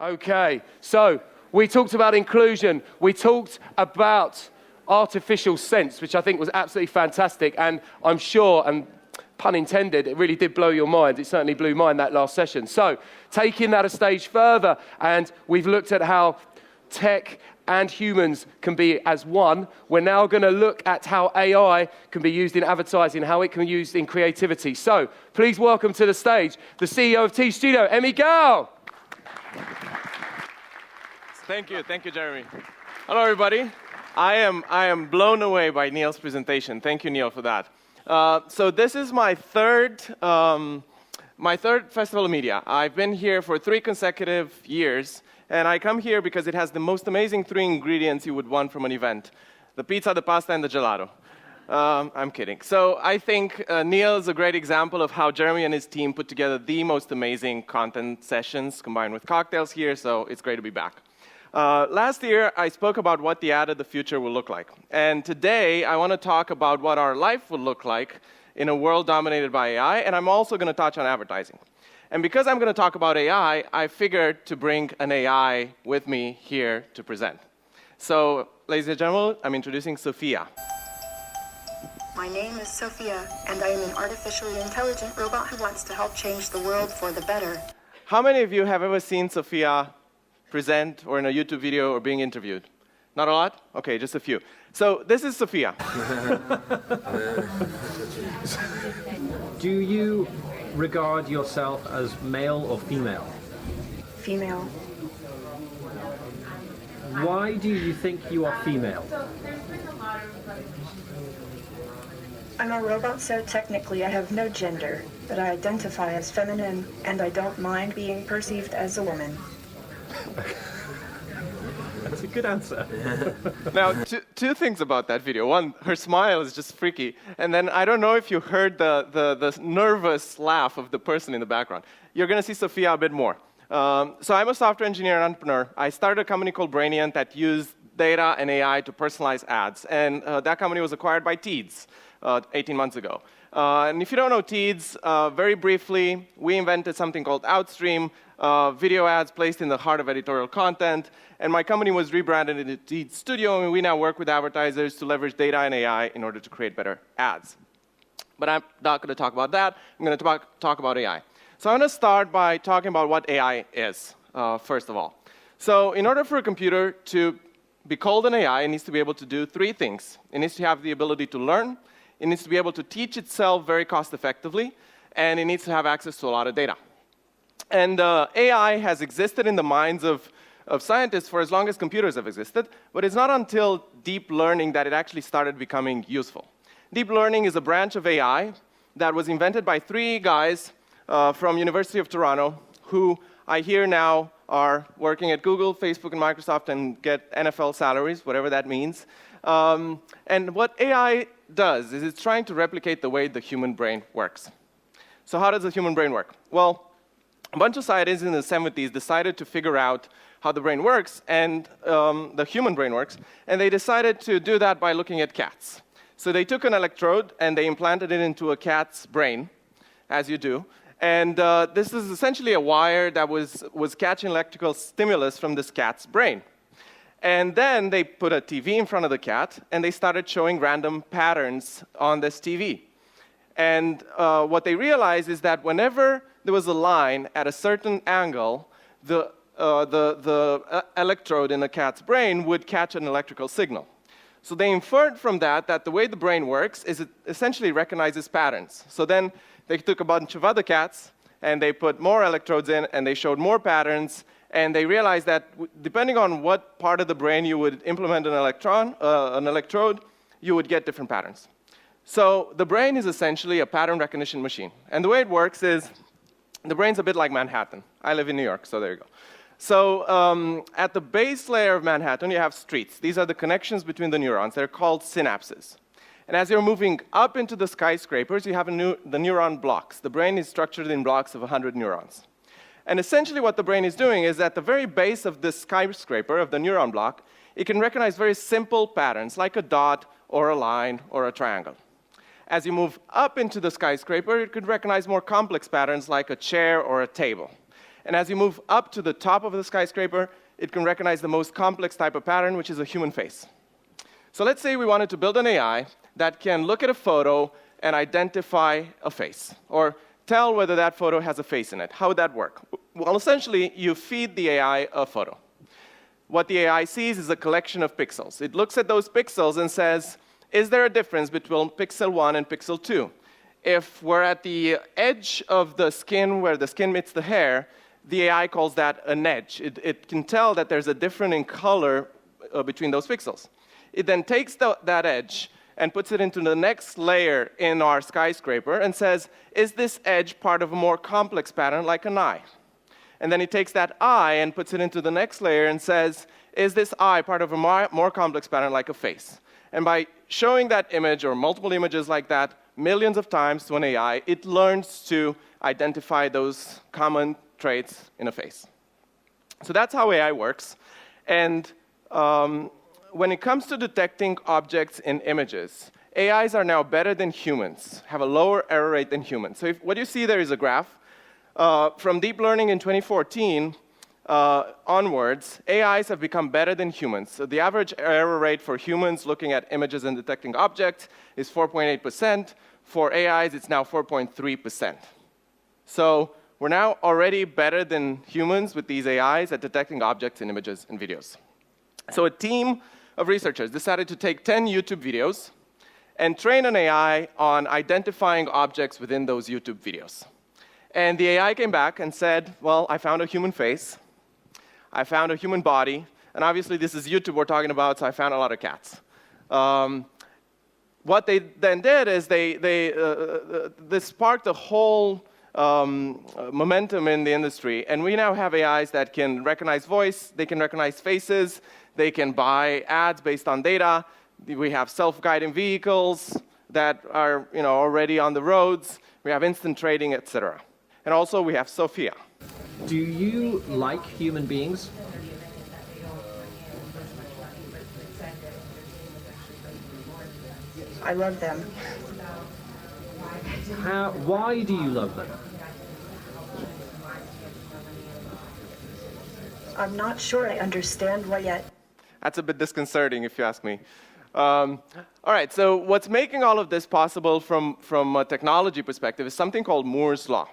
Okay, so we talked about inclusion. We talked about artificial sense, which I think was absolutely fantastic. And I'm sure, and pun intended, it really did blow your mind. It certainly blew mine, that last session. So taking that a stage further, and we've looked at how tech and humans can be as one. We're now going to look at how AI can be used in advertising, how it can be used in creativity. So please welcome to the stage the CEO of Teads Studio, Emi Gal. Thank you, Jeremy. Hello, everybody. I am blown away by Neil's presentation. Thank you, Neil, for that. So this is my third festival of media. I've been here for 3 consecutive years, and I come here because it has the most amazing 3 ingredients you would want from an event: the pizza, the pasta, and the gelato. I'm kidding. So I think Neil is a great example of how Jeremy and his team put together the most amazing content sessions combined with cocktails here, so it's great to be back. Last year, I spoke about what the ad of the future will look like. And today, I want to talk about what our life will look like in a world dominated by AI, and I'm also going to touch on advertising. And because I'm going to talk about AI, I figured to bring an AI with me here to present. So, ladies and gentlemen, I'm introducing Sophia. My name is Sophia, and I am an artificially intelligent robot who wants to help change the world for the better. How many of you have ever seen Sophia present or in a YouTube video or being interviewed? Not a lot? Okay, just a few. So this is Sophia. Do you regard yourself as male or female? Female. Why do you think you are female? I'm a robot, so technically I have no gender, but I identify as feminine, and I don't mind being perceived as a woman. That's a good answer. Now, two things about that video. One, her smile is just freaky. And then I don't know if you heard the nervous laugh of the person in the background. You're going to see Sophia a bit more. So I'm a software engineer and entrepreneur. I started a company called Brainiant that used data and AI to personalize ads. And that company was acquired by Teads 18 months ago. And if you don't know Teads, very briefly, we invented something called Outstream, video ads placed in the heart of editorial content. And my company was rebranded into Teads Studio, and we now work with advertisers to leverage data and AI in order to create better ads. But I'm not going to talk about that. I'm going to talk about AI. So I'm going to start by talking about what AI is, first of all. So in order for a computer to be called an AI, it needs to be able to do 3 things. It needs to have the ability to learn, it needs to be able to teach itself very cost-effectively, and it needs to have access to a lot of data. And AI has existed in the minds of scientists for as long as computers have existed, but it's not until deep learning that it actually started becoming useful. Deep learning is a branch of AI that was invented by 3 guys from University of Toronto, who I hear now are working at Google, Facebook, and Microsoft and get NFL salaries, whatever that means. And what AI does is it's trying to replicate the way the human brain works. So how does the human brain work? Well, a bunch of scientists in the 70s decided to figure out how the brain works, and the human brain works, and they decided to do that by looking at cats. So they took an electrode and they implanted it into a cat's brain, as you do. And this is essentially a wire that was catching electrical stimulus from this cat's brain. And then they put a TV in front of the cat, and they started showing random patterns on this TV. And what they realized is that whenever there was a line at a certain angle, the electrode in the cat's brain would catch an electrical signal. So they inferred from that the way the brain works is it essentially recognizes patterns. So then they took a bunch of other cats, and they put more electrodes in, and they showed more patterns, and they realized that depending on what part of the brain you would implement an electrode, you would get different patterns. So the brain is essentially a pattern recognition machine. And the way it works is the brain's a bit like Manhattan. I live in New York, so there you go. So at the base layer of Manhattan, you have streets. These are the connections between the neurons. They're called synapses. And as you're moving up into the skyscrapers, you have the neuron blocks. The brain is structured in blocks of 100 neurons. And essentially what the brain is doing is at the very base of this skyscraper, of the neuron block, it can recognize very simple patterns, like a dot or a line or a triangle. As you move up into the skyscraper, it could recognize more complex patterns like a chair or a table. And as you move up to the top of the skyscraper, it can recognize the most complex type of pattern, which is a human face. So let's say we wanted to build an AI that can look at a photo and identify a face, or tell whether that photo has a face in it. How would that work? Well, essentially, you feed the AI a photo. What the AI sees is a collection of pixels. It looks at those pixels and says, is there a difference between pixel 1 and pixel 2? If we're at the edge of the skin where the skin meets the hair, the AI calls that an edge. It can tell that there's a difference in color between those pixels. It then takes that edge and puts it into the next layer in our skyscraper and says, is this edge part of a more complex pattern like an eye? And then it takes that eye and puts it into the next layer and says, is this eye part of a more complex pattern like a face? And by showing that image or multiple images like that millions of times to an AI, it learns to identify those common traits in a face. So that's how AI works. And when it comes to detecting objects in images, AIs are now better than humans, have a lower error rate than humans. So what you see there is a graph. From deep learning in 2014 onwards, AIs have become better than humans. So the average error rate for humans looking at images and detecting objects is 4.8%. For AIs, it's now 4.3%. So we're now already better than humans with these AIs at detecting objects in images and videos. So a team of researchers decided to take 10 YouTube videos and train an AI on identifying objects within those YouTube videos. And the AI came back and said, well, I found a human face, I found a human body, and obviously this is YouTube we're talking about, so I found a lot of cats. What they then did is this sparked a whole momentum in the industry, and we now have AIs that can recognize voice, they can recognize faces, they can buy ads based on data. We have self-guiding vehicles that are already on the roads. We have instant trading, etc. And also we have Sophia. Do you like human beings? I love them. Why do you love them? I'm not sure I understand why yet. That's a bit disconcerting, if you ask me. All right, so what's making all of this possible from a technology perspective is something called Moore's Law.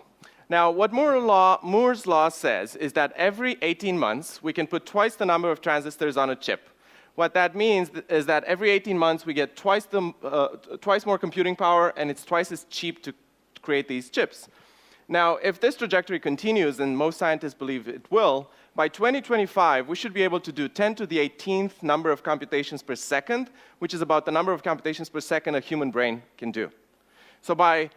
Now, what Moore's Law says is that every 18 months, we can put twice the number of transistors on a chip. What that means is that every 18 months, we get twice more computing power, and it's twice as cheap to create these chips. Now, if this trajectory continues, and most scientists believe it will, by 2025, we should be able to do 10 to the 18th number of computations per second, which is about the number of computations per second a human brain can do. So by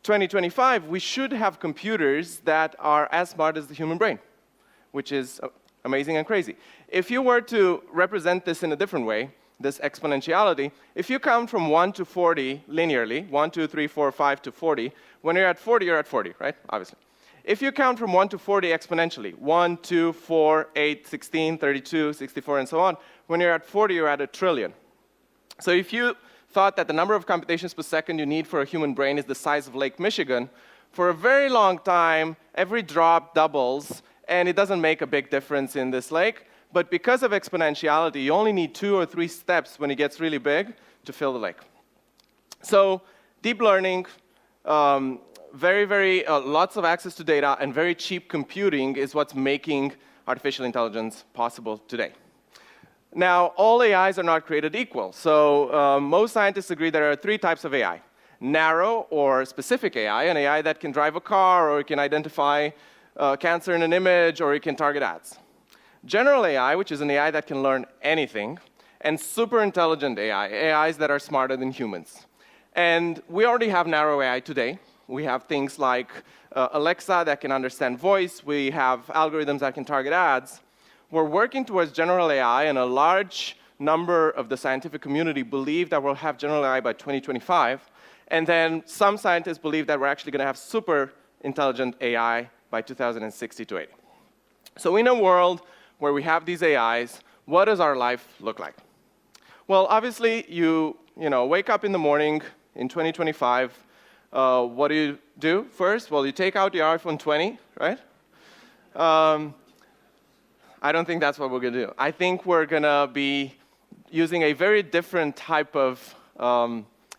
2025, we should have computers that are as smart as the human brain, which is amazing and crazy. If you were to represent this in a different way, this exponentiality, if you count from 1 to 40 linearly, 1, 2, 3, 4, 5 to 40, when you're at 40, right? Obviously. If you count from 1 to 40 exponentially, 1, 2, 4, 8, 16, 32, 64, and so on, when you're at 40, you're at 1 trillion. So if you thought that the number of computations per second you need for a human brain is the size of Lake Michigan, for a very long time, every drop doubles, and it doesn't make a big difference in this lake. But because of exponentiality, you only need 2 or 3 steps when it gets really big to fill the lake. So deep learning, lots of access to data, and very cheap computing is what's making artificial intelligence possible today. Now, all AIs are not created equal. So most scientists agree there are 3 types of AI. Narrow or specific AI, an AI that can drive a car, or it can identify cancer in an image, or it can target ads. General AI, which is an AI that can learn anything, and super intelligent AI, AIs that are smarter than humans. And we already have narrow AI today. We have things like Alexa that can understand voice. We have algorithms that can target ads. We're working towards general AI, and a large number of the scientific community believe that we'll have general AI by 2025. And then some scientists believe that we're actually going to have super intelligent AI by 2060 to 80. So in a world where we have these AIs, what does our life look like? Well, obviously, you wake up in the morning in 2025. What do you do first? Well, you take out your iPhone 20, right? I don't think that's what we're going to do. I think we're going to be using a very different type of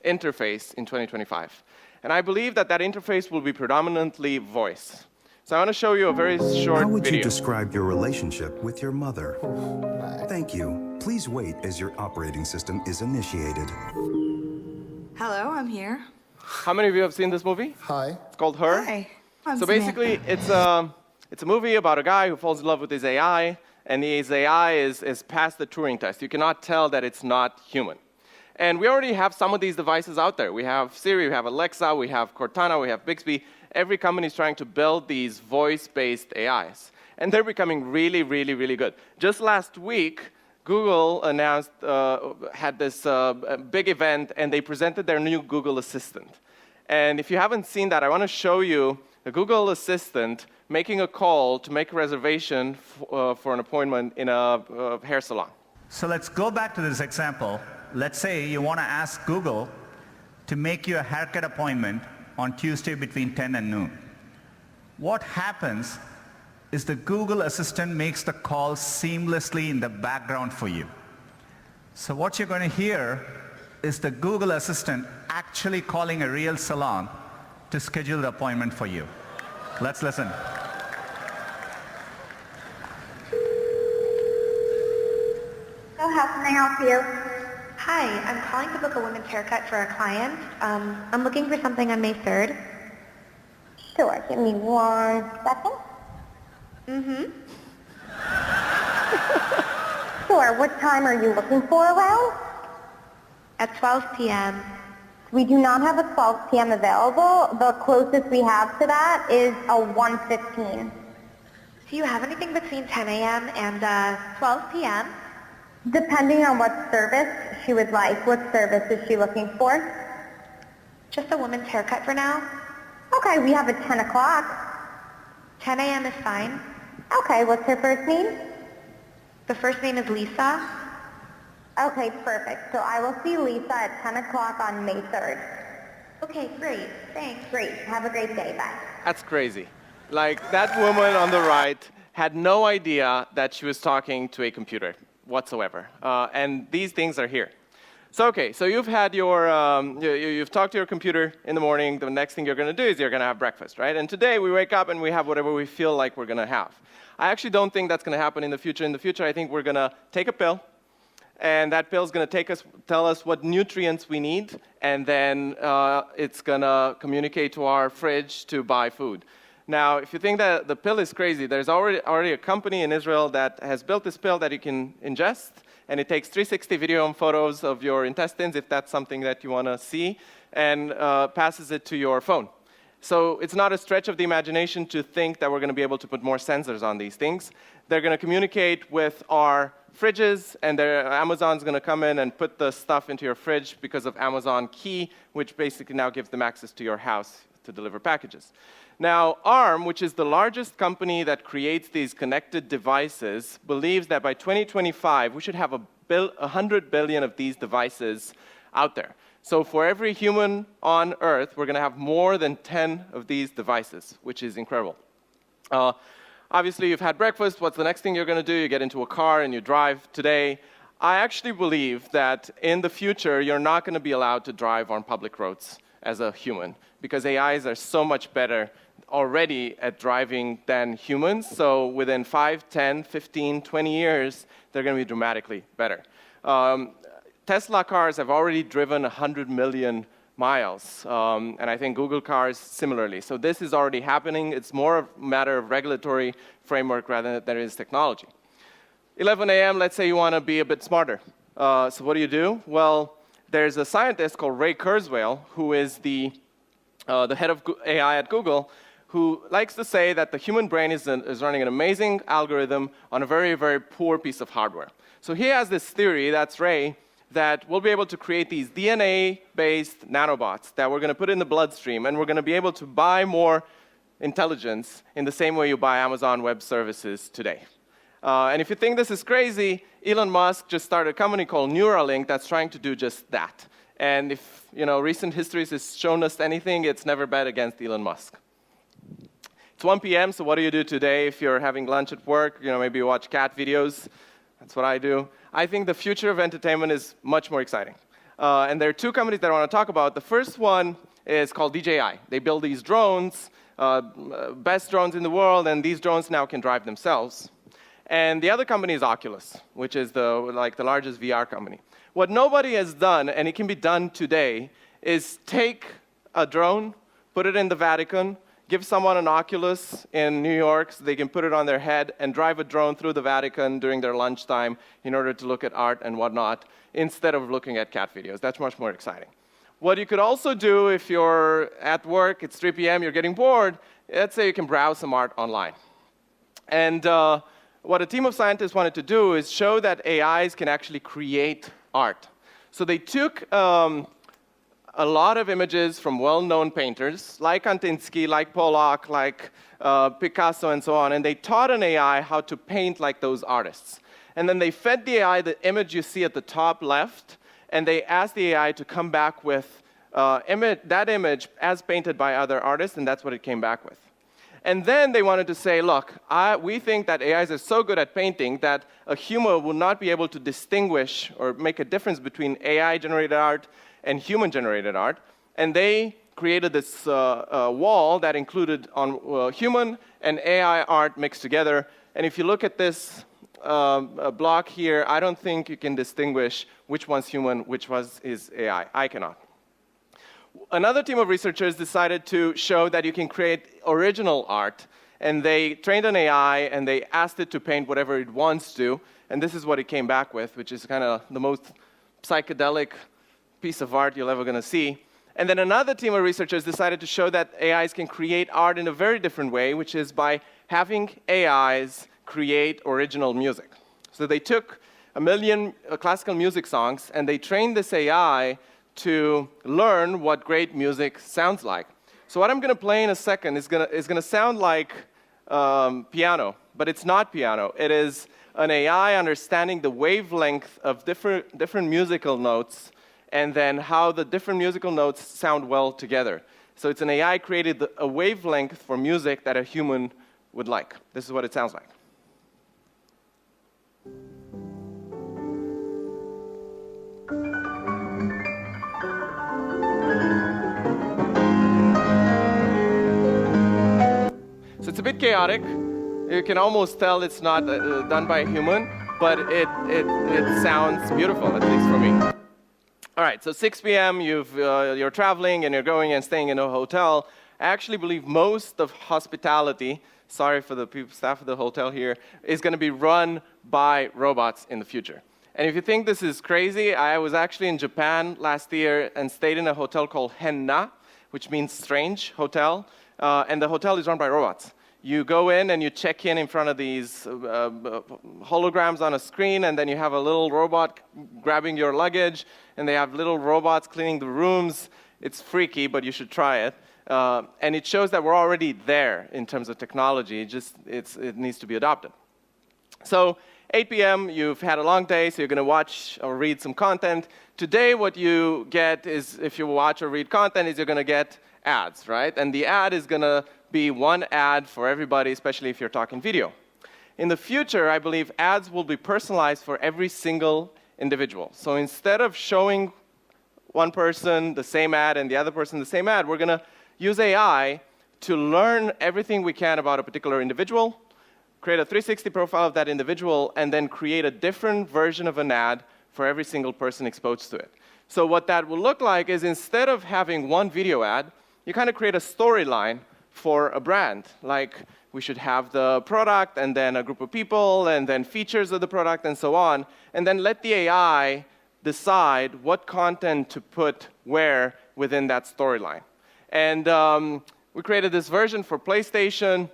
interface in 2025. And I believe that that interface will be predominantly voice. So I want to show you a very short How would video. you describe your relationship with your mother? Thank you. Please wait as your operating system is initiated. Hello, I'm here. How many of you have seen this movie? Hi. It's called Her. Hi. I'm So Samantha. basically, it's a movie about a guy who falls in love with his AI, and his AI is past the Turing test. You cannot tell that it's not human. And we already have some of these devices out there. We have Siri, we have Alexa, we have Cortana, we have Bixby. Every company is trying to build these voice-based AIs. And they're becoming really, really, really good. Just last week, Google announced, had this big event, and they presented their new Google Assistant. And if you haven't seen that, I want to show you the Google Assistant making a call to make a reservation for an appointment in a hair salon. So let's go back to this example. Let's say you want to ask Google to make you a haircut appointment on Tuesday between 10 and noon. What happens is the Google Assistant makes the call seamlessly in the background for you. So what you're going to hear is the Google Assistant actually calling a real salon to schedule the appointment for you. Let's listen. So how can I help you? Hi, I'm calling to book a women's haircut for a client. I'm looking for something on May 3rd. Sure, give me 1 second. Sure, what time are you looking for around? At 12 p.m. We do not have a 12 p.m. available. The closest we have to that is a 1:15. Do you have anything between 10 a.m. and 12 p.m.? Depending on what service she would like. What service is she looking for? Just a women's haircut for now. Okay, we have a 10 o'clock. 10 a.m. is fine. Okay, what's her first name? The first name is Lisa. Okay, perfect. So I will see Lisa at 10 o'clock on May 3rd. Okay, great. Thanks. Great. Have a great day. Bye. That's crazy. Like, that woman on the right had no idea that she was talking to a computer whatsoever. And these things are here. So, okay, so you've had your, you've talked to your computer in the morning. The next thing you're going to do is you're going to have breakfast, right? And today we wake up and we have whatever we feel like we're going to have. I actually don't think that's going to happen in the future. In the future, I think we're going to take a pill, and that pill is going to tell us what nutrients we need, and then it's going to communicate to our fridge to buy food. Now, if you think that the pill is crazy, there's already a company in Israel that has built this pill that you can ingest, and it takes 360 video and photos of your intestines, if that's something that you want to see, and passes it to your phone. So it's not a stretch of the imagination to think that we're going to be able to put more sensors on these things. They're going to communicate with our fridges, and Amazon's going to come in and put the stuff into your fridge because of Amazon Key, which basically now gives them access to your house to deliver packages. Now, ARM, which is the largest company that creates these connected devices, believes that by 2025, we should have 100 billion of these devices out there. So for every human on Earth, we're going to have more than 10 of these devices, which is incredible. Obviously, you've had breakfast. What's the next thing you're going to do? You get into a car and you drive. Today, I actually believe that in the future, you're not going to be allowed to drive on public roads as a human, because AIs are so much better already at driving than humans. So within 5, 10, 15, 20 years, they're going to be dramatically better. Tesla cars have already driven 100 million miles, and I think Google cars similarly. So this is already happening. It's more a matter of regulatory framework rather than it is technology. 11 a.m., let's say you want to be a bit smarter. So what do? Well, there's a scientist called Ray Kurzweil, who is the head of AI at Google, who likes to say that the human brain is running an amazing algorithm on a very, very poor piece of hardware. So he has this theory, that's Ray, that we'll be able to create these DNA-based nanobots that we're going to put in the bloodstream, and we're going to be able to buy more intelligence in the same way you buy Amazon Web Services today. And if you think this is crazy, Elon Musk just started a company called Neuralink that's trying to do just that. And if recent history has shown us anything, it's never bet against Elon Musk. It's 1 p.m., so what do you do today if you're having lunch at work? Maybe you watch cat videos. That's what I do. I think the future of entertainment is much more exciting. And there are two companies that I want to talk about. The first one is called DJI. They build these drones, best drones in the world, and these drones now can drive themselves. And the other company is Oculus, which is the largest VR company. What nobody has done, and it can be done today, is take a drone, put it in the Vatican, give someone an Oculus in New York so they can put it on their head and drive a drone through the Vatican during their lunchtime in order to look at art and whatnot, instead of looking at cat videos. That's much more exciting. What you could also do if you're at work, it's 3 p.m., you're getting bored, let's say you can browse some art online. And what a team of scientists wanted to do is show that AIs can actually create art. So they took a lot of images from well-known painters, like Kandinsky, like Pollock, like Picasso, and so on, and they taught an AI how to paint like those artists. And then they fed the AI the image you see at the top left, and they asked the AI to come back with that image as painted by other artists, and that's what it came back with. And then they wanted to say, look, we think that AIs are so good at painting that a human will not be able to distinguish or make a difference between AI-generated art and human-generated art. And they created this wall that included human and AI art mixed together. And if you look at this block here, I don't think you can distinguish which one's human, which is AI. I cannot. Another team of researchers decided to show that you can create original art, and they trained an AI and they asked it to paint whatever it wants to, and this is what it came back with, which is kind of the most psychedelic piece of art you're ever going to see. And then another team of researchers decided to show that AIs can create art in a very different way, which is by having AIs create original music. So they took 1 million classical music songs and they trained this AI to learn what great music sounds like. So what I'm going to play in a second is going to sound like piano, but it's not piano. It is an AI understanding the wavelength of different musical notes and then how the different musical notes sound well together. So it's an AI created a wavelength for music that a human would like. This is what it sounds like. So it's a bit chaotic. You can almost tell it's not done by a human, but it sounds beautiful, at least for me. All right, so 6 p.m., you're traveling and you're going and staying in a hotel. I actually believe most of hospitality, sorry for the staff of the hotel here, is going to be run by robots in the future. And if you think this is crazy, I was actually in Japan last year and stayed in a hotel called Henna, which means strange hotel. And the hotel is run by robots. You go in and you check in front of these holograms on a screen, and then you have a little robot grabbing your luggage, and they have little robots cleaning the rooms. It's freaky, but you should try it. And it shows that we're already there in terms of technology. It needs to be adopted. So 8 p.m., you've had a long day, so you're going to watch or read some content. Today, what you get is, if you watch or read content, is you're going to get ads, right? And the ad is going to be one ad for everybody, especially if you're talking video. In the future, I believe ads will be personalized for every single individual. So instead of showing one person the same ad and the other person the same ad, we're going to use AI to learn everything we can about a particular individual, create a 360 profile of that individual, and then create a different version of an ad for every single person exposed to it. So what that will look like is, instead of having one video ad, you kind of create a storyline for a brand. Like, we should have the product, and then a group of people, and then features of the product, and so on. And then let the AI decide what content to put where within that storyline. And we created this version for PlayStation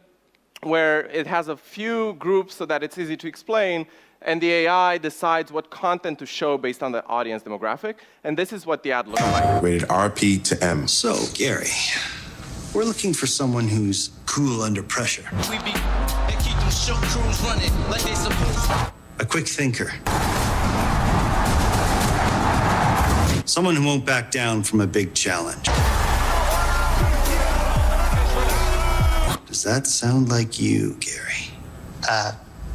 where it has a few groups so that it's easy to explain, and the AI decides what content to show based on the audience demographic. And this is what the ad looks like. Rated RP to M. So, Gary, we're looking for someone who's cool under pressure. We be and keep them show crews running like they supposed. A quick thinker. Someone who won't back down from a big challenge. Does Does that sound like you, Gary?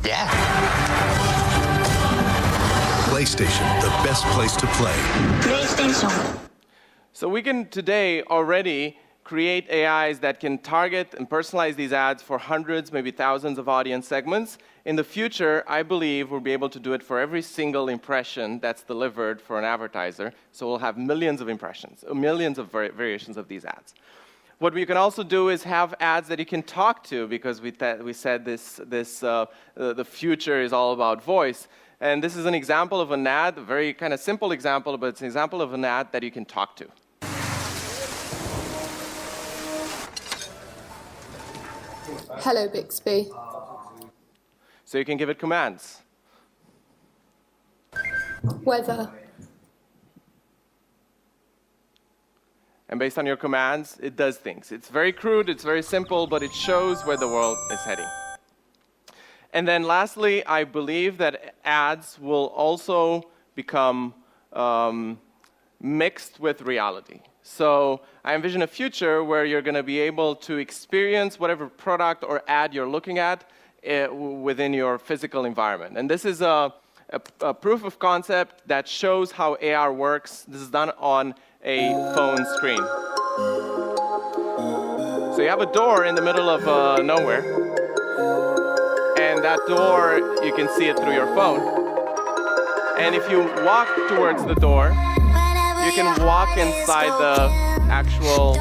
Yeah. PlayStation, the best place to play. PlayStation. So we can today already create AIs that can target and personalize these ads for hundreds, maybe thousands of audience segments. In the future, I believe we'll be able to do it for every single impression that's delivered for an advertiser. So we'll have millions of impressions, millions of variations of these ads. What we can also do is have ads that you can talk to, because we said the future is all about voice. And this is an example of an ad, a very kind of simple example, but it's an example of an ad that you can talk to. Hello, Bixby. So you can give it commands. Weather. And based on your commands, it does things. It's very crude, it's very simple, but it shows where the world is heading. And then lastly, I believe that ads will also become mixed with reality. So I envision a future where you're going to be able to experience whatever product or ad you're looking at within your physical environment. And this is a proof of concept that shows how AR works. This is done on a phone screen. So you have a door in the middle of nowhere, and that door, you can see it through your phone. And if you walk towards the door, you can walk inside the actual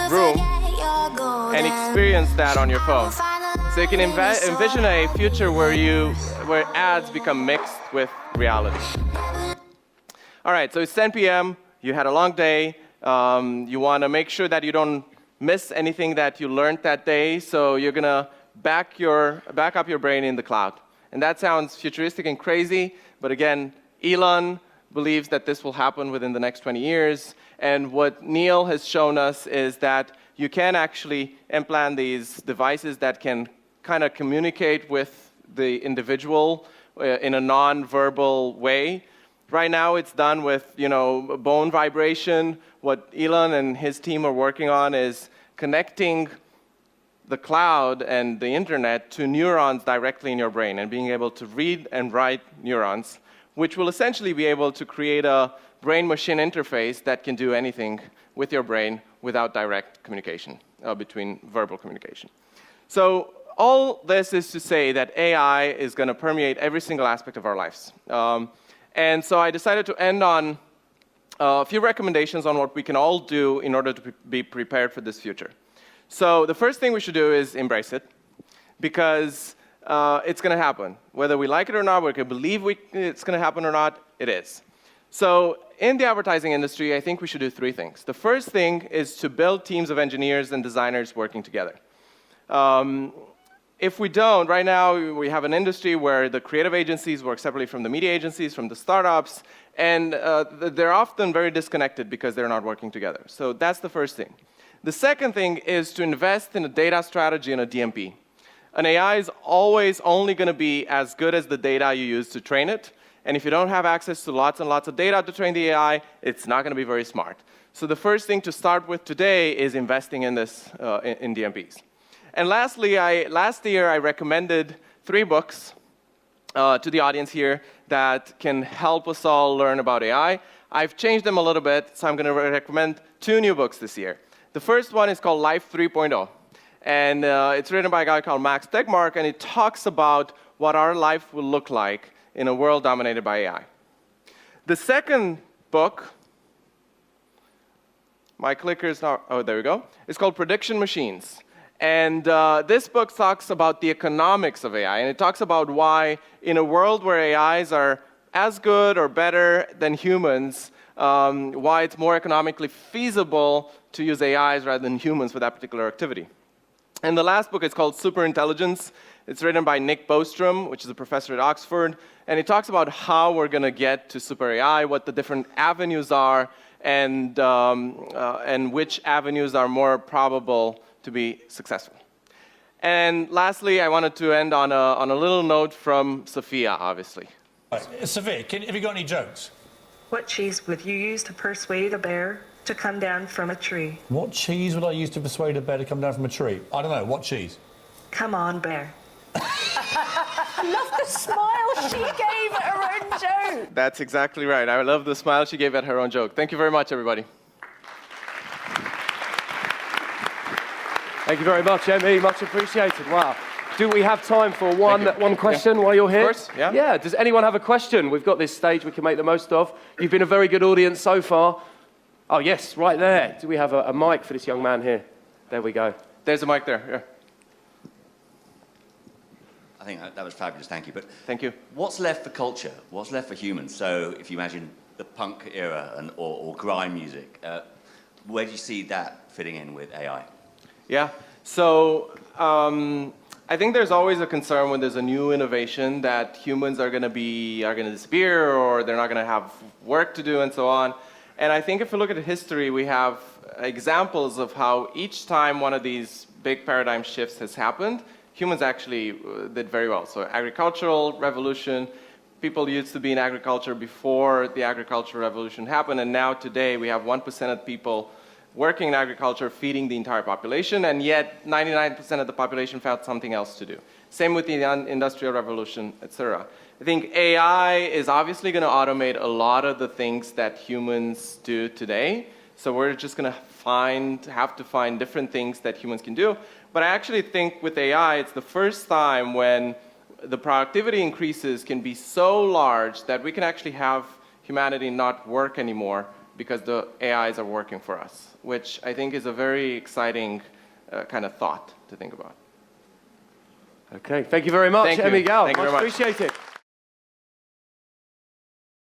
room and experience that on your phone. So you can envision a future where ads become mixed with reality. All right, so it's 10 p.m. You had a long day. You want to make sure that you don't miss anything that you learned that day. So you're going to back up your brain in the cloud. And that sounds futuristic and crazy, but again, Elon believes that this will happen within the next 20 years. And what Neil has shown us is that you can actually implant these devices that can kind of communicate with the individual in a non-verbal way. Right now, it's done with, bone vibration. What Elon and his team are working on is connecting the cloud and the internet to neurons directly in your brain and being able to read and write neurons, which will essentially be able to create a brain-machine interface that can do anything with your brain without direct communication, between verbal communication. So all this is to say that AI is going to permeate every single aspect of our lives. And so I decided to end on a few recommendations on what we can all do in order to be prepared for this future. So the first thing we should do is embrace it, because it's going to happen. Whether we like it or not, whether we believe it's going to happen or not, it is. So in the advertising industry, I think we should do three things. The first thing is to build teams of engineers and designers working together. If we don't, right now we have an industry where the creative agencies work separately from the media agencies, from the startups, and they're often very disconnected because they're not working together. So that's the first thing. The second thing is to invest in a data strategy and a DMP. An AI is always only going to be as good as the data you use to train it. And if you don't have access to lots and lots of data to train the AI, it's not going to be very smart. So the first thing to start with today is investing in this, in DMPs. And lastly, last year I recommended 3 books to the audience here that can help us all learn about AI. I've changed them a little bit, so I'm going to recommend 2 new books this year. The first one is called Life 3.0. And it's written by a guy called Max Tegmark, and it talks about what our life will look like in a world dominated by AI. The second book, my clicker is not, oh, there we go. It's called Prediction Machines. And this book talks about the economics of AI, and it talks about why in a world where AIs are as good or better than humans, why it's more economically feasible to use AIs rather than humans for that particular activity. And the last book is called Superintelligence. It's written by Nick Bostrom, which is a professor at Oxford, and it talks about how we're going to get to super AI, what the different avenues are, and which avenues are more probable to be successful. And lastly, I wanted to end on a little note from Sophia, obviously. Sophia, have you got any jokes? What cheese would you use to persuade a bear to come down from a tree? What cheese would I use to persuade a bear to come down from a tree? I don't know. What cheese? Come on, Bear. I love the smile she gave at her own joke. That's exactly right. I love the smile she gave at her own joke. Thank you very much, everybody. Thank you very much, Emi. Much appreciated. Wow. Do we have time for one question while you're here? Of course, yeah. Yeah. Does anyone have a question? We've got this stage we can make the most of. You've been a very good audience so far. Oh, yes, right there. Do we have a mic for this young man here? There we go. There's a mic there. Yeah. I think that was fabulous, thank you. But thank you. What's left for culture? What's left for humans? So if you imagine the punk era or grime music, where do you see that fitting in with AI? Yeah, so I think there's always a concern when there's a new innovation that humans are going to disappear or they're not going to have work to do and so on. And I think if you look at history, we have examples of how each time one of these big paradigm shifts has happened, humans actually did very well. So agricultural revolution, people used to be in agriculture before the agricultural revolution happened, and now today we have 1% of people working in agriculture feeding the entire population, and yet 99% of the population found something else to do. Same with the industrial revolution, etc. I think AI is obviously going to automate a lot of the things that humans do today. So we're just going to have to find different things that humans can do. But I actually think with AI, it's the first time when the productivity increases can be so large that we can actually have humanity not work anymore because the AIs are working for us, which I think is a very exciting kind of thought to think about. Okay, thank you very much, Emi Gal. Thank you very much much. appreciated.